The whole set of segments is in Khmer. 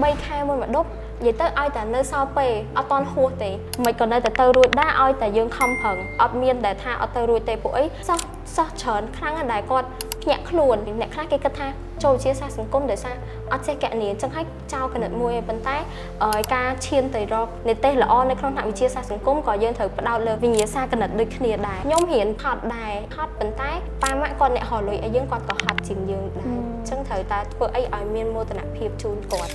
3 ខែមុនមកដប់និយាយទៅឲ្យតែនៅសល់ពេលអត់តន់ហួសទេមិនក៏នៅតែទៅរួចដែរឲ្យតែយើងខំប្រឹងអត់មានដែលថាអត់ទៅរួចទេពួកអីសោះច្រើនខ្លាំងដែរគាត់ភ្ញាក់ខ្លួនអ្នកខ្លះគេគិតថាចូលវិទ្យាសាស្ត្រសង្គមដោយសារអត់ចេះកណនីអញ្ចឹងហើយចោលគណិតមួយឯងប៉ុន្តែការឈានទៅរកនិទេសល្អនៅក្នុងថ្នាក់វិទ្យាសាស្ត្រសង្គមក៏យើងត្រូវផ្ដោតលើវិញ្ញាសាគណិតដូចគ្នាដែរខ្ញុំរៀនហត់ដែរហត់ប៉ុន្តែប៉ាម៉ាក់គាត់អ្នកហៅលុយឲ្យយើងគាត់ក៏ហត់ជាងយើងដែរអញ្ចឹងត្រូវតែធ្វើអីឲ្យមានមោទនភាពជូនគាត់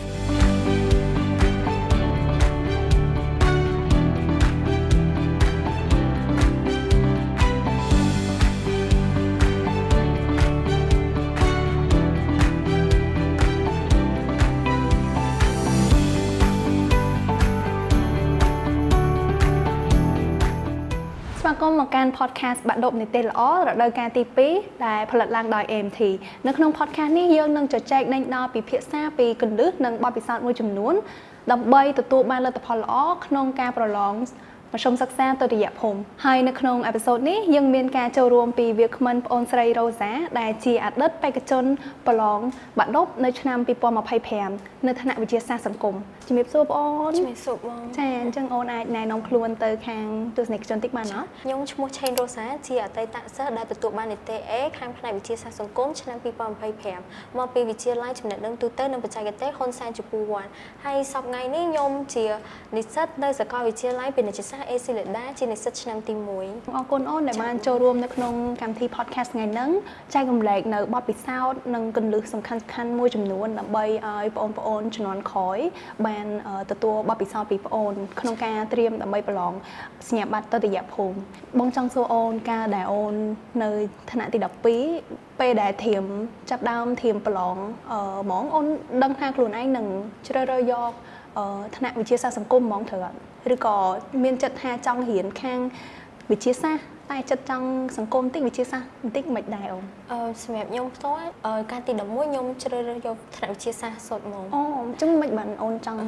ស្វាគមន៍មកកាន់ podcast បាក់ដប់នីតិល្អរដូវកាលទី2ដែលផលិតឡើងដោយ AMT នៅក្នុង podcast នេះយើងនឹងជជែកដេញដោលពិភាក្សាពីគន្លឹះនិងបទពិសោធន៍មួយចំនួនដើម្បីទទួលបានលទ្ធផលល្អក្នុងការប្រឡងមធ្យមសិក្សាទុតិយភូមិហើយនៅក្នុងអេពីសូតនេះយើងមានការចូលរួមពីវាគ្មិនប្អូនស្រីរ៉ូសាដែលជាអតីតបេក្ខជនប្រឡងបាក់ដប់នៅឆ្នាំ2025នៅថ្នាក់វិទ្យាសាស្ត្រសង្គមជំរាបសួរបងអូនជំរាបសួរបងចាអញ្ចឹងអូនអាចណែនាំខ្លួនទៅខាងទស្សនិកជនតិចបានអត់ខ្ញុំឈ្មោះឆេងរ៉ូសាជាអតីតសិស្សដែលទទួលបាននីតិ A ខាងផ្នែកវិទ្យាសាស្ត្រសង្គមឆ្នាំ2025មកពីវិទ្យាល័យចំណេះដឹងទូទៅនិងបច្ចេកទេសហ៊ុនសែនចំពោះវត្តហើយសប្តាហ៍ថ្ងៃនេះខ្ញុំជានិស្សិតនៅសាកលវិទ្យាល័យពាណិជ្ជសាស្ត្រ A ស៊ីលេដាជានិស្សិតឆ្នាំទី1អរគុណអូនដែលបានចូលរួមនៅក្នុងកម្មវិធី podcast ថ្ងៃនេះចែករំលែកនៅបទពិសោធន៍និងគន្លឹះសំខាន់ៗមួយចំនួនដើម្បីឲ្យបងប្អូនជំនាន់ក្រោយបានទទួលបទពិសោធន៍ពីបងអូនក្នុងការត្រៀមដើម្បីប្រឡងសញ្ញាបត្រទុតិយភូមិបងចង់សួរអូនកាលដែលអូននៅថ្នាក់ទី12ពេលដែលចាប់ដើមត្រៀមប្រឡងហ្មងអូនដឹងថាខ្លួនឯងនឹងជ្រើសរើសយកថ្នាក់វិទ្យាសាស្ត្រសង្គមហ្មងត្រូវអត់ឬក៏មានចិត្តថាចង់រៀនខាងវិទ្យាសាស្ត្រតែចិត្តចង់សង្គមតិចវិទ្យាសាស្ត្របន្តិចមិនដែរអូនសម្រាប់ខ្ញុំផ្ទាល់កាលទី11ខ្ញុំជ្រើសរើសយកថ្នាក់វិទ្យាសាស្ត្រសុទ្ធហ្មងអូអញ្ចឹងមិនបានអូនចង់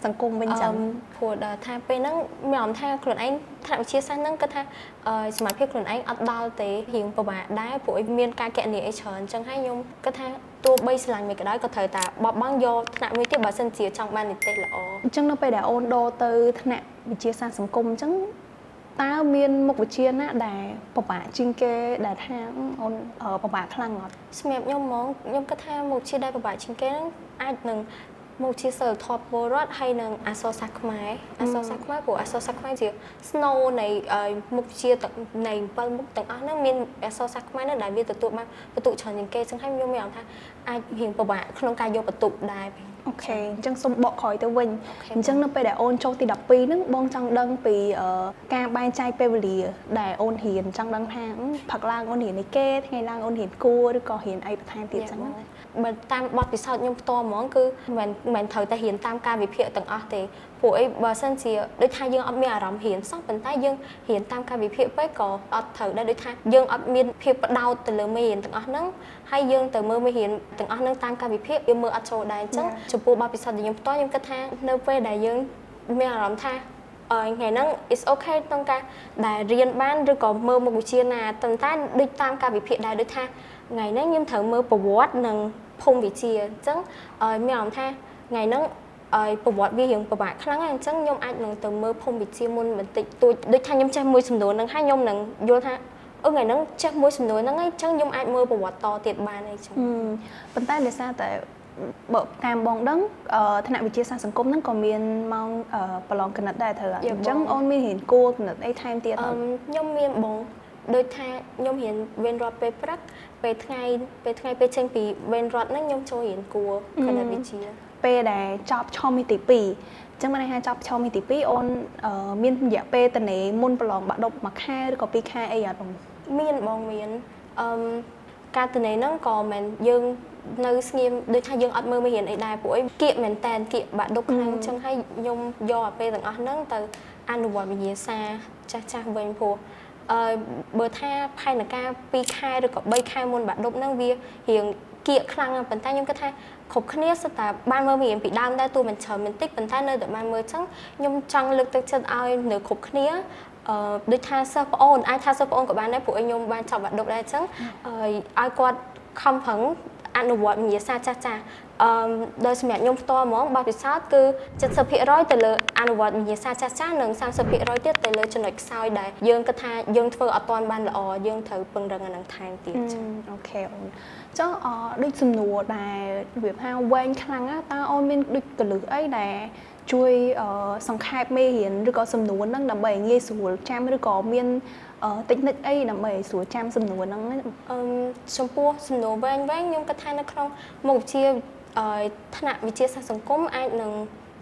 សង្គមវិញចឹងព្រោះដល់ថាពេលហ្នឹងមានអារម្មណ៍ថាខ្លួនឯងថ្នាក់វិទ្យាសាស្ត្រហ្នឹងគាត់ថាសមត្ថភាពខ្លួនឯងអត់ដល់ទេរៀងពិបាកដែរព្រោះមានការកណនីអីច្រើនអញ្ចឹងហើយខ្ញុំគាត់ថាទោះបីស្រឡាញ់មិនក៏ដោយក៏ត្រូវតែបបង់យកថ្នាក់មួយទៀតបើសិនជាចង់បាននិទេសល្អអញ្ចឹងនៅពេលដែលអូនដូរទៅថ្នាក់វិទ្យាសាស្ត្រសង្គមអញ្ចឹងតើមានមុខវិជ្ជាណាដែលពិបាកជាងគេដែលថាអូនពិបាកខ្លាំងអត់សម្រាប់ខ្ញុំហ្មងខ្ញុំគិតថាមុខវិជ្ជាដែលពិបាកជាងគេហ្នឹងអាចនឹងមុខវិជ្ជាសិលធម៌ពលរដ្ឋហើយនឹងអក្សរសាស្ត្រខ្មែរព្រោះអក្សរសាស្ត្រខ្មែរជាស្នូលនៃមុខវិជ្ជានៃ7មុខទាំងអស់ហ្នឹងមានអក្សរសាស្ត្រខ្មែរនោះដែលវាទទួលបានបន្ទុកច្រើនជាងគេចឹងហើយខ្ញុំមានអារម្មណ៍ថាអាចរៀងពិបាកក្នុងការយកបន្ទុកដែរអូខេអញ្ចឹងសូមបកក្រោយទៅវិញអញ្ចឹងនៅពេលដែលអូនចូលទី12ហ្នឹងបងចង់ដឹងពីការបែងចែកពេលវេលាដែលអូនរៀនចង់ដឹងថាផឹកឡើងអូនរៀនអីគេថ្ងៃឡើងអូនរៀនគួរឬក៏រៀនអីបន្ថែមទៀតចឹងបើតាមបទពិសោធន៍ខ្ញុំផ្ទាល់ហ្មងគឺមិនត្រូវតែរៀនតាមការវិភាគទាំងអស់ទេព្រោះអីបើសិនជាដូចថាយើងអត់មានអារម្មណ៍រៀនសោះប៉ុន្តែយើងរៀនតាមការវិភាគពេកក៏អត់ត្រូវដែរដូចថាយើងអត់មានភាពផ្ដោតទៅលើមេរៀនទាំងអស់ហ្នឹងហើយយើងទៅមើលមេរៀនទាំងអស់ហ្នឹងតាមការវិភាគយើងមើលអត់ចូលដែរអញ្ចឹងចំពោះបទពិសោធន៍របស់ខ្ញុំផ្ទាល់ខ្ញុំគិតថានៅពេលដែលយើងមានអារម្មណ៍ថាថ្ងៃហ្នឹង is okay ក្នុងការដែលរៀនបានឬក៏មើលមុខវិជ្ជាណាតែដូចតាមការវិភាគដែរដូចថាថ្ងៃហ្នឹងខ្ញុំត្រូវមើលប្រវត្តិនិងភូមិវិទ្យាអញ្ចឹងមានអារម្មណ៍ថាថ្ងៃហ្នឹងប្រវត្តិវារៀងពិបាកខ្លាំងអញ្ចឹងខ្ញុំអាចនឹងទៅមើលភូមិវិទ្យាមុនបន្តិចដូចថាខ្ញុំចេះមួយសំណួរហ្នឹងហើយខ្ញុំនឹងយល់ថាថ្ងៃហ្នឹងចេះមួយសំណួរហ្នឹងហើយអញ្ចឹងខ្ញុំអាចមើលប្រវត្តិតទៀតបានអីចឹងប៉ុន្តែដោយសារតែបើតាមបងដឹងថ្នាក់វិទ្យាសាស្ត្រសង្គមហ្នឹងក៏មានម៉ោងប្រឡងគណិតដែរត្រូវអញ្ចឹងអូនមានរៀនគួរគណិតអីថែមទៀតខ្ញុំមានបងដូចថាខ្ញុំរៀនវេនរត់ពេលព្រឹកពេលថ្ងៃពេលចេញពីវេនរត់ហ្នឹងខ្ញុំចូលរៀនគួរគណិតវិទ្យាពេលដែលចប់ឆមាសទី2អញ្ចឹងបានន័យថាចប់ឆមាសទី2អូនមានរយៈពេលតនេមុនប្រឡងបាក់ដប់1ខែឬក៏2ខែអីអត់បងមានបងមានការតនេហ្នឹងក៏មិនយើងនៅស្ងៀមដូចថាយើងអត់មើលមេរៀនអីដែរព្រោះអីគៀកមែនតែនគៀកបាក់ដប់ខ្លាំងអញ្ចឹងហើយខ្ញុំយកអាពេលទាំងអស់ហ្នឹងទៅអនុវត្តវិញ្ញាសាចាស់វិញព្រោះបើថាផែនការ2ខែឬក៏3ខែមុនបាក់ដប់ហ្នឹងវារៀងគៀកខ្លាំងប៉ុន្តែខ្ញុំគិតថាគ្រប់គ្នាសិតតែបានមើលមេរៀនពីដើមដែរទោះមិនច្រើនមិនតិចប៉ុន្តែនៅតែបានមើលអញ្ចឹងខ្ញុំចង់លើកទឹកចិត្តឲ្យនៅគ្រប់គ្នាដូចថាសិស្សប្អូនអាចថាសិស្សប្អូនក៏បានដែរព្រោះខ្ញុំបានចប់បាក់ដប់ដែរអញ្ចឹងឲ្យគាត់ខំប្រឹងអនុវត្តវិញ្ញាសាចាស់ ដោយសម្រាប់ខ្ញុំផ្ទាល់ហ្មងបទពិសោធន៍គឺ70%ទៅលើអនុវត្តវិញ្ញាសាចាស់ៗនិង30%ទៀតទៅលើចំណុចខ្សោយដែលយើងគិតថាយើងធ្វើអត់ទាន់បានល្អយើងត្រូវពង្រឹងអានឹងថែមទៀតចា៎ អូខេអូនចុះដូចសំណួរដែលវាថាវែងខ្លាំងណាតើអូនមានដូចកលឹះអីដែលជួយសង្ខេបមេរៀនឬក៏សំណួរហ្នឹងដើម្បីឲ្យងាយស្រួលចាំឬក៏មានtechnique អីដើម្បីឲ្យស្រួលចាំសំណួរហ្នឹង ចំពោះសំណួរវែងខ្ញុំគិតថានៅក្នុងមុខវិជ្ជាថ្នាក់វិទ្យាសាស្ត្រសង្គមអាចនឹង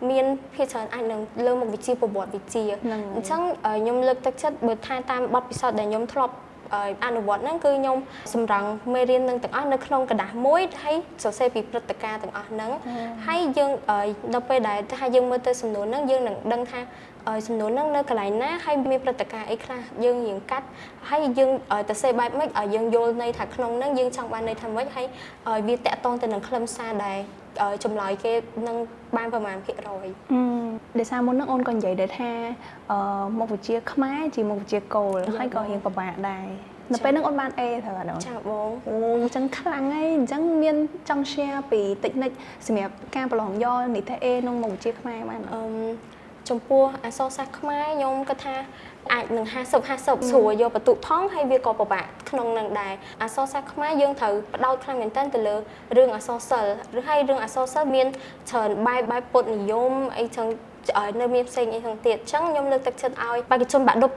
មានភាគច្រើនអាចនឹងលើមុខវិជ្ជាប្រវត្តិវិទ្យាអញ្ចឹងខ្ញុំលើកទឹកចិត្តបើថាតាមបទពិសោធន៍ដែលខ្ញុំធ្លាប់អនុវត្តហ្នឹងគឺខ្ញុំសម្រង់មេរៀននឹងទាំងអស់នៅក្នុងกระดาษមួយហើយសរសេរពីព្រឹត្តិការណ៍ទាំងអស់ហ្នឹងហើយយើងដល់ពេលដែលថាយើងមើលទៅសំណួរហ្នឹងយើងនឹងដឹងថាសំណួរហ្នឹងនៅកន្លែងណាហើយមានព្រឹត្តិការណ៍អីខ្លះយើងរៀងកាត់ហើយយើងទៅសេបែបម៉េចឲ្យយើងយល់ន័យថាក្នុងហ្នឹងយើងចង់បានន័យថាម៉េចហើយវាតាក់ទងទៅនឹងខ្លឹមសារដែលចម្លើយគេនឹងបានប្រមាណភាគរយដោយសារមុនហ្នឹងអូនក៏និយាយដែរថាមុខវិជ្ជាខ្មែរជាមុខវិជ្ជាគោលហើយក៏រៀងពិបាកដែរនៅពេលហ្នឹងអូនបាន A ត្រូវអត់អូនចាបង អូអញ្ចឹងខ្លាំងហើយអញ្ចឹងមានចង់ share ពី technique សម្រាប់ការប្រឡងយកនិទ្ទេស A ក្នុងមុខវិជ្ជាខ្មែរបានចំពោះអក្សរសាស្ត្រខ្មែរខ្ញុំគិតថាអាចនឹង50-50ស្រួលយកបន្ទុកថងហើយវាក៏ពិបាកក្នុងនឹងដែរអក្សរសាស្ត្រខ្មែរយើងត្រូវផ្ដោតខ្លាំងមែនទែនទៅលើរឿងអក្សរសិល្ប៍ឬហើយរឿងអក្សរសិល្ប៍មានច្រើនបែបពុទ្ធនិយមអីចឹងនៅមានផ្សេងអីទាំងទៀតអញ្ចឹងខ្ញុំលើកទឹកចិត្តឲ្យបេក្ខជនបាក់ឌុប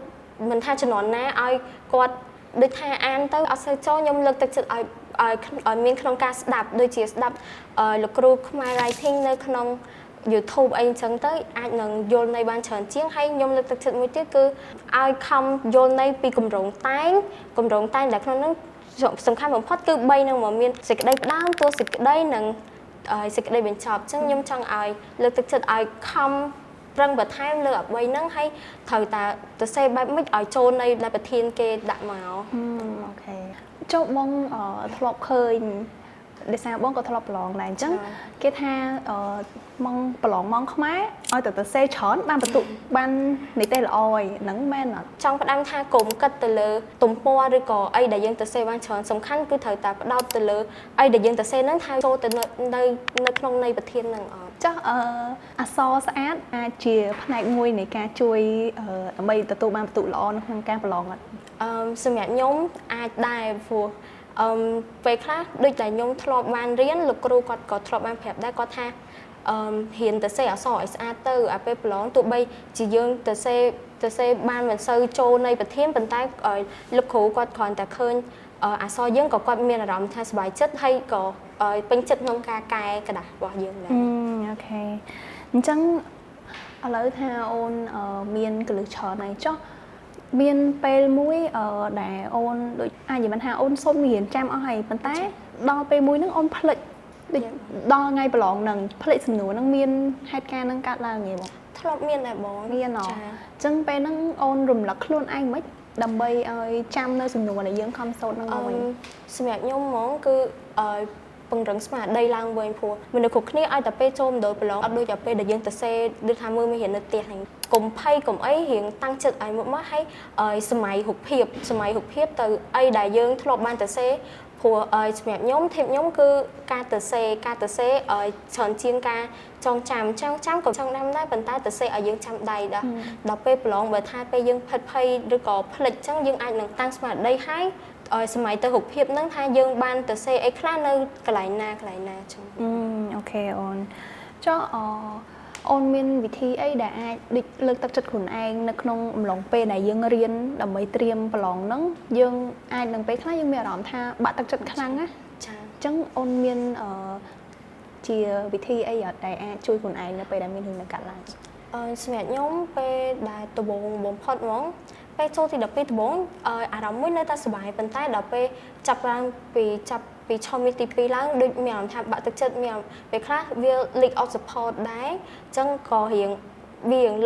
មិនថាជំនាន់ណាឲ្យគាត់ដូចថាអានទៅអត់សូវចូលខ្ញុំលើកទឹកចិត្តឲ្យមានក្នុងការស្ដាប់ដូចជាស្ដាប់លោកគ្រូខ្មែរ writing នៅក្នុង YouTube អីចឹងទៅអាចនឹងយល់ន័យបានច្រើនជាងហើយខ្ញុំលើកទឹកចិត្តមួយទៀតគឺឲ្យខំយល់ន័យពីគម្រោងតែងដែលក្នុងនោះសំខាន់បំផុតគឺ3នឹងមកមានសេចក្តីផ្ដើមតួសេចក្តីនិងសេចក្តីបញ្ចប់អញ្ចឹងខ្ញុំចង់ឲ្យលើកទឹកចិត្តឲ្យខំប្រឹងបន្ថែមលើអ្វីហ្នឹងហើយត្រូវតែទៅសេបែបម៉េចឲ្យចូលនៅដែលប្រធានគេដាក់មកអូខេចុះបងធ្លាប់ឃើញដោយសារបងក៏ធ្លាប់ប្រឡងដែរអញ្ចឹងគេថាមកប្រឡងមកខ្មែរឲ្យទៅសេច្រើនបានបន្ទុកបាននិទេសល្អហើយហ្នឹងមែនអត់ចង់ផ្ដាំថាកុំគិតទៅលើទំព័រឬក៏អីដែលយើងទៅសេបានច្រើនសំខាន់គឺត្រូវតែផ្ដោតទៅលើអីដែលយើងទៅសេហ្នឹងថាចូលទៅនៅក្នុងន័យប្រធានហ្នឹងអត់ចុះអក្សរស្អាតអាចជាផ្នែកមួយនៃការជួយដើម្បីទទួលបានបន្ទុកល្អនៅក្នុងការប្រឡងអត់សម្រាប់ខ្ញុំអាចដែរព្រោះពេលខ្លះដូចតែខ្ញុំធ្លាប់បានរៀនលោកគ្រូគាត់ក៏ធ្លាប់បានប្រាប់ដែរគាត់ថាហ៊ានទៅសេអក្សរឲ្យស្អាតទៅអាពេលប្រឡងទោះបីជាយើងទៅសេបានមិនសូវចូលនៃប្រធានប៉ុន្តែលោកគ្រូគាត់គ្រាន់តែឃើញអក្សរយើងក៏គាត់មានអារម្មណ៍ថាសប្បាយចិត្តហើយក៏ពេញចិត្តក្នុងការកែกระดาษរបស់យើងដែរអូខេអញ្ចឹងឥឡូវថាអូនមានកលឹះច្រើនហើយចុះមានពេលមួយដែលអូនដូចអាចនិយាយថាអូនសុំរៀនចាំអស់ហើយប៉ុន្តែដល់ពេលមួយហ្នឹងអូនភ្លេចដូចដល់ថ្ងៃប្រឡងហ្នឹងភ្លេចសំណួរហ្នឹងមានហេតុការណ៍ហ្នឹងកើតឡើងទេបងធ្លាប់មានដែរបងមានអញ្ចឹងពេលហ្នឹងអូនរំលឹកខ្លួនឯងមិនដើម្បីឲ្យចាំនៅសំណួរដែលយើងខំសូត្រហ្នឹងមកវិញសម្រាប់ខ្ញុំហ្មងគឺពង្រឹងស្មារតីឡើងវិញព្រោះមនុស្សគ្រប់គ្នាឲ្យតែពេលចូលមណ្ឌលប្រឡងអត់ដូចតែពេលដែលយើងទៅសេដូចថាមើលមេរៀននៅផ្ទះហ្នឹងកុំភ័យកុំអីរៀងតាំងចិត្តឲ្យមកហើយសម័យរូបភាពទៅអីដែលយើងធ្លាប់បានទៅសេព្រោះសម្រាប់ខ្ញុំធៀបខ្ញុំគឺការទៅសេច្រើនជាងការចងចាំក៏ចង់ដាំដែរប៉ុន្តែទៅសេឲ្យយើងចាំដៃដល់ពេលប្រឡងបើថាពេលយើងផិតភ័យឬក៏ភ្លេចអញ្ចឹងយើងអាចនឹងតាំងស្មារតីហើយសម័យទៅរូបភាពហ្នឹងថាយើងបានទៅសេអីខ្លះនៅកន្លែងណាអញ្ចឹងអូខេអូនចុះអូនមានវិធីអីដែលអាចលើកទឹកចិត្តខ្លួនឯងនៅក្នុងអំឡុងពេលដែលយើងរៀនដើម្បីត្រៀមប្រឡងហ្នឹងយើងអាចនឹងពេលខ្លះយើងមានអារម្មណ៍ថាបាក់ទឹកចិត្តខ្លាំងណាចា៎អញ្ចឹងអូនមានជាវិធីអីដែលអាចជួយខ្លួនឯងនៅពេលដែលមានរឿងនឹងកាត់ឡើងសម្រាប់ខ្ញុំពេលដែលដំបូងបំផុតហ្មងពេលចូលទី12ដំបូងអារម្មណ៍មួយនៅតែសុបាយប៉ុន្តែដល់ពេលចាប់ឡើងពីឈុំទី2ឡើងដូចមានអារម្មណ៍ថាបាក់ទឹកចិត្តមានពេលខ្លះវា lack of support ដែរអញ្ចឹងក៏រៀង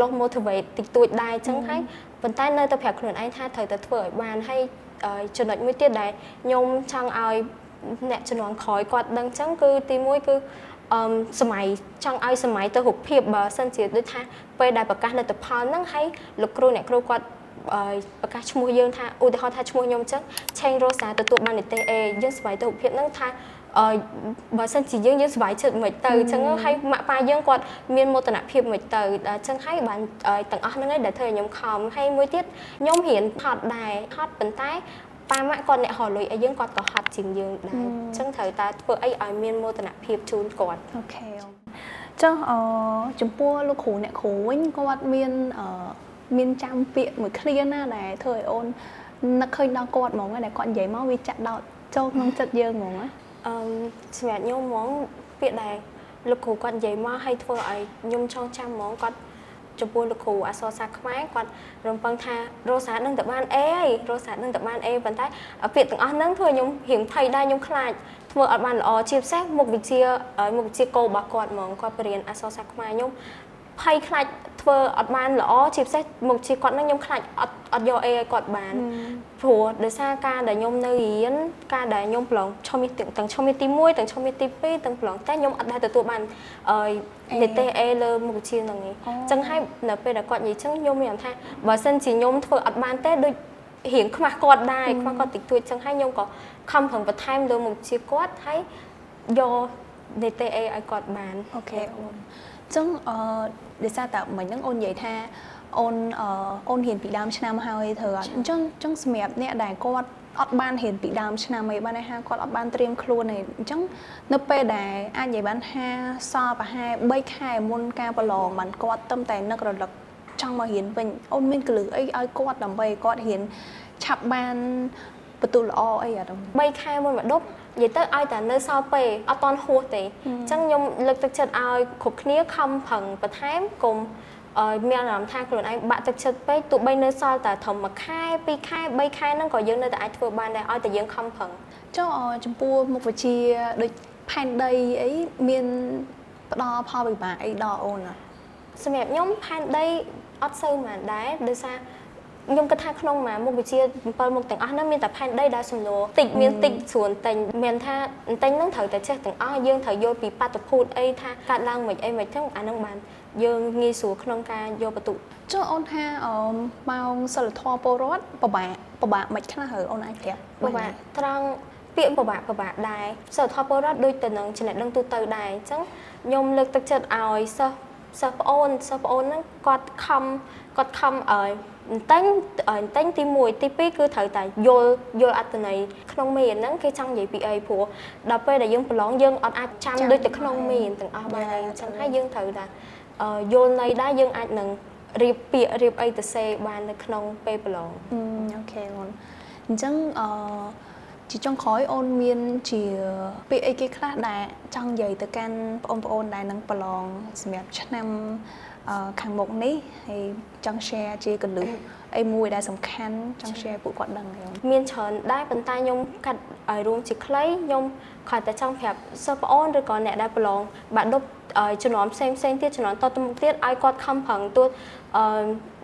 low motivate តិចតួចដែរអញ្ចឹងហើយប៉ុន្តែនៅតែប្រាប់ខ្លួនឯងថាត្រូវតែធ្វើឲ្យបានហើយចំណុចមួយទៀតដែលខ្ញុំចង់ឲ្យអ្នកជំនាន់ក្រោយគាត់ដឹងអញ្ចឹងគឺទី1គឺសម័យចង់ឲ្យសម័យទៅរូបភាពបើសិនជាដូចថាពេលដែលប្រកាសលទ្ធផលហ្នឹងហើយលោកគ្រូអ្នកគ្រូគាត់ប្រកាសឈ្មោះយើងថាឧទាហរណ៍ថាឈ្មោះខ្ញុំអញ្ចឹងឆេងរ៉ូសាទទួលបាននិទេស A យើងស្វែងទៅរូបភាពហ្នឹងថា បើសិនជាយើងសប្បាយចិត្តមិនទៅអញ្ចឹងហើយម៉ាក់ប៉ាយើងគាត់មានមោទនភាពមិនទៅអញ្ចឹងហើយបានទាំងអស់ហ្នឹងឯងដែលធ្វើឲ្យខ្ញុំខំហើយមួយទៀតខ្ញុំរៀនហត់ដែរហត់ប៉ុន្តែប៉ាម៉ាក់គាត់អ្នករលុយឲ្យយើងគាត់ក៏ហត់ជាងយើងដែរអញ្ចឹងត្រូវតែធ្វើអីឲ្យមានមោទនភាពជូនគាត់អូខេចុះចំពោះលោកគ្រូអ្នកគ្រូវិញគាត់មានចាំពាក្យមួយឃ្លាណាដែលធ្វើឲ្យអូននឹកឃើញដល់គាត់ហ្មងដែលគាត់និយាយមកវាចាក់ដោតចូលក្នុងចិត្តយើងហ្មងណាសម្រាប់ខ្ញុំហ្មងពាក្យដែលលោកគ្រូគាត់និយាយមកឲ្យធ្វើឲ្យខ្ញុំចងចាំហ្មងគាត់ចំពោះលោកគ្រូអក្សរសាស្ត្រខ្មែរគាត់រំពឹងថារស់សានឹងតបានអេហើយរស់សានឹងតបានអេប៉ុន្តែពាក្យទាំងអស់ហ្នឹងធ្វើខ្ញុំរៀងភ័យដែរខ្ញុំខ្លាចធ្វើអត់បានល្អជាពិសេសមុខវិជ្ជាគោលរបស់គាត់ហ្មងគាត់បរៀនអក្សរសាស្ត្រខ្មែរខ្ញុំភ័យខ្លាចធ្វើអត់បានល្អជាពិសេសមុខវិជ្ជាគាត់ហ្នឹងខ្ញុំខ្លាចអត់យកអេឲ្យគាត់បានព្រោះដោយសារការដែលខ្ញុំនៅរៀនការដែលខ្ញុំប្រឡងឈុំទាំងឈុំទី1ទាំងឈុំទី2ទាំងប្រឡងតែខ្ញុំអត់ដែលទទួលបាននិទេសអេលើមុខវិជ្ជាហ្នឹងឯងអញ្ចឹងហើយនៅពេលដែលគាត់និយាយអញ្ចឹងខ្ញុំមានអារម្មណ៍ថាបើសិនជាខ្ញុំធ្វើអត់បានទេដូចរៀងខ្មាស់គាត់ដែរខ្មាស់គាត់តិចតួចអញ្ចឹងហើយខ្ញុំក៏ខំប្រឹងបន្ថែមលើមុខវិជ្ជាគាត់ហើយយកនិទេសអេឲ្យគាត់បានអូខេអូនចឹងដោយសារតែមិញហ្នឹងអូននិយាយថាអូនរៀនពីដើមឆ្នាំហើយធ្វើអត់អញ្ចឹងសម្រាប់អ្នកដែលគាត់អត់បានរៀនពីដើមឆ្នាំអីបានថាគាត់អត់បានត្រៀមខ្លួនទេអញ្ចឹងនៅពេលដែលអាចនិយាយបានថាសល់ប្រហែល3ខែមុនការប្រឡងបានគាត់ទៅតែនឹករលឹកចង់មករៀនវិញអូនមានកលឹះអីឲ្យគាត់ដើម្បីគាត់រៀនឆាប់បានបន្ទូលល្អអីអត់3ខែមុនមកដប់និយាយទៅឲ្យតែនៅសល់ពេលអត់តន់ហួសទេអញ្ចឹងខ្ញុំលើកទឹកចិត្តឲ្យគ្រប់គ្នាខំប្រឹងបន្ថែមកុំមានអារម្មណ៍ថាខ្លួនឯងបាក់ទឹកចិត្តពេកទោះបីនៅសល់តែត្រឹម1ខែ2ខែ3ខែហ្នឹងក៏យើងនៅតែអាចធ្វើបានដែរឲ្យតែយើងខំប្រឹងចុះចំពោះមុខវិជ្ជាដូចផែនដីអីមានផ្ដល់ផលវិបាកអីដល់អូនអត់សម្រាប់ខ្ញុំផែនដីអត់សូវបានដែរដោយសារខ្ញុំគិតថាក្នុងមុខវិជ្ជា7មុខទាំងអស់ហ្នឹងមានតែផែនដីដែលសំណួរតិចមានតិចស្រួលតែមានថាតែហ្នឹងត្រូវតែចេះទាំងអស់យើងត្រូវយល់ពីបាតុភូតអីថាកាត់ឡើងមិនអីមិនចឹងអាហ្នឹងបានយើងងាយស្រួលក្នុងការយកបន្ទុកចុះអូនថាម៉ោងសិលធម៌ពលរដ្ឋពិបាកមិនខ្លះហើយអូនអាចប្រាប់ពិបាកត្រង់ពាក្យពិបាកដែរសិលធម៌ពលរដ្ឋដូចទៅនឹងចំណេះដឹងទូទៅដែរអញ្ចឹងខ្ញុំលើកទឹកចិត្តឲ្យសិស្សប្អូនហ្នឹងគាត់ខំតែងទី1ទី2គឺត្រូវតែយល់អត្ថន័យក្នុងមេរៀនហ្នឹងគេចង់និយាយពីអីព្រោះដល់ពេលដែលយើងប្រឡងយើងអត់អាចចាំដូចទៅក្នុងមេរៀនទាំងអស់បានអញ្ចឹងហើយយើងត្រូវតែយល់ន័យដែរយើងអាចនឹងរៀបពាក្យរៀបអីទៅសេបាននៅក្នុងពេលប្រឡងអូខេអូនអញ្ចឹងជាចុងក្រោយអូនមានជាពាក្យអីគេខ្លះដែលចង់និយាយទៅកាន់បងប្អូនដែលនឹងប្រឡងសម្រាប់ឆ្នាំខាងមុខនេះហើយចង់ share ជាកលឹះអីមួយដែលសំខាន់ចង់ share ពួកគាត់ដឹងហើយមានច្រើនដែរប៉ុន្តែខ្ញុំកាត់ឲ្យរួមជាខ្លីខ្ញុំគ្រាន់តែចង់ប្រាប់សិស្សប្អូនឬក៏អ្នកដែលប្រឡងបាក់ឌុបជំនាន់ផ្សេងទៀតជំនាន់តទៅមុខទៀតឲ្យគាត់ខំប្រឹងទួត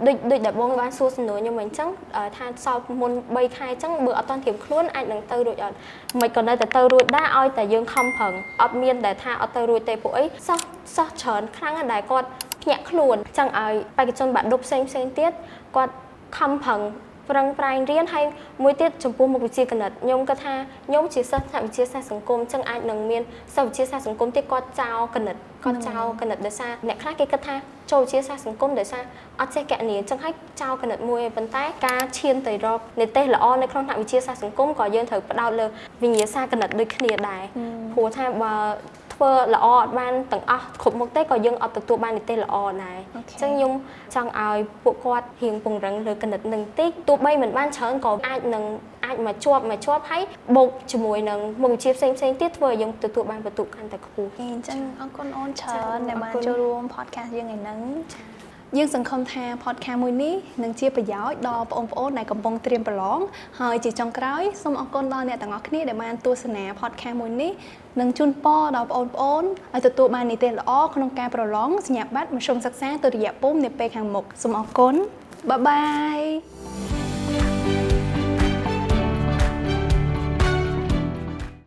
ដូចដែលបងបានសួរសំណួរខ្ញុំអញ្ចឹងថាសល់មុន3ខែអញ្ចឹងបើអត់តាន់ត្រៀមខ្លួនអាចនឹងទៅរួចអត់មិនក៏នៅតែទៅរួចដែរឲ្យតែយើងខំប្រឹងអត់មានដែលថាអត់ទៅរួចទេពួកអីសោះច្រើនខ្លាំងដែលគាត់ភ្ញាក់ខ្លួនអញ្ចឹងឲ្យបេក្ខជនបាក់ឌុបផ្សេងទៀតគាត់ខំប្រឹងប្រឹងប្រែងរៀនហើយមួយទៀតចំពោះមុខវិជ្ជាគណិតខ្ញុំគាត់ថាខ្ញុំជាសិស្សថ្នាក់វិទ្យាសាស្ត្រសង្គមអញ្ចឹងអាចនឹងមានសិស្សវិទ្យាសាស្ត្រសង្គមទៀតគាត់ចោលគណិតដោយសារអ្នកខ្លះគេគិតថាចូលវិទ្យាសាស្ត្រសង្គមដោយសារអត់ចេះគណនាអញ្ចឹងហើយចោលគណិតមួយប៉ុន្តែការឈានទៅរកនិទេសល្អនៅក្នុងថ្នាក់វិទ្យាសាស្ត្រសង្គមក៏យើងត្រូវផ្ដោតលើវិញ្ញាសាគណិតដូចគ្នាដែរព្រោះថាបើធ្វើល្អអត់បានទាំងអស់គ្រប់មុខទេក៏យើងអត់ទទួលបាននិទេសល្អដែរអញ្ចឹងខ្ញុំចង់ឲ្យពួកគាត់រៀងពង្រឹងលើគណិតនឹងតិចទោះបីមិនបានច្រើនក៏អាចមកជាប់ហើយបូកជាមួយនឹងមុខវិជ្ជាផ្សេងទៀតធ្វើឲ្យយើងទទួលបានបន្ទុកកាន់តែខ្ពស់អញ្ចឹងអរគុណអូនច្រើនដែលបានចូលរួម podcast យើងថ្ងៃហ្នឹងយើងសង្ឃឹមថា podcast មួយនេះនឹងជាប្រយោជន៍ដល់បងប្អូនដែលកំពុងត្រៀមប្រឡងហើយជាចុងក្រោយសូមអរគុណដល់អ្នកទាំងអស់គ្នាដែលបានទស្សនា podcast មួយនេះនឹងជូនពរដល់បងប្អូនឲ្យទទួលបាននិទេសល្អក្នុងការប្រឡងសញ្ញាបត្រមធ្យមសិក្សាទុតិយភូមិនាពេលខាងមុខសូមអរគុណបាយបាយ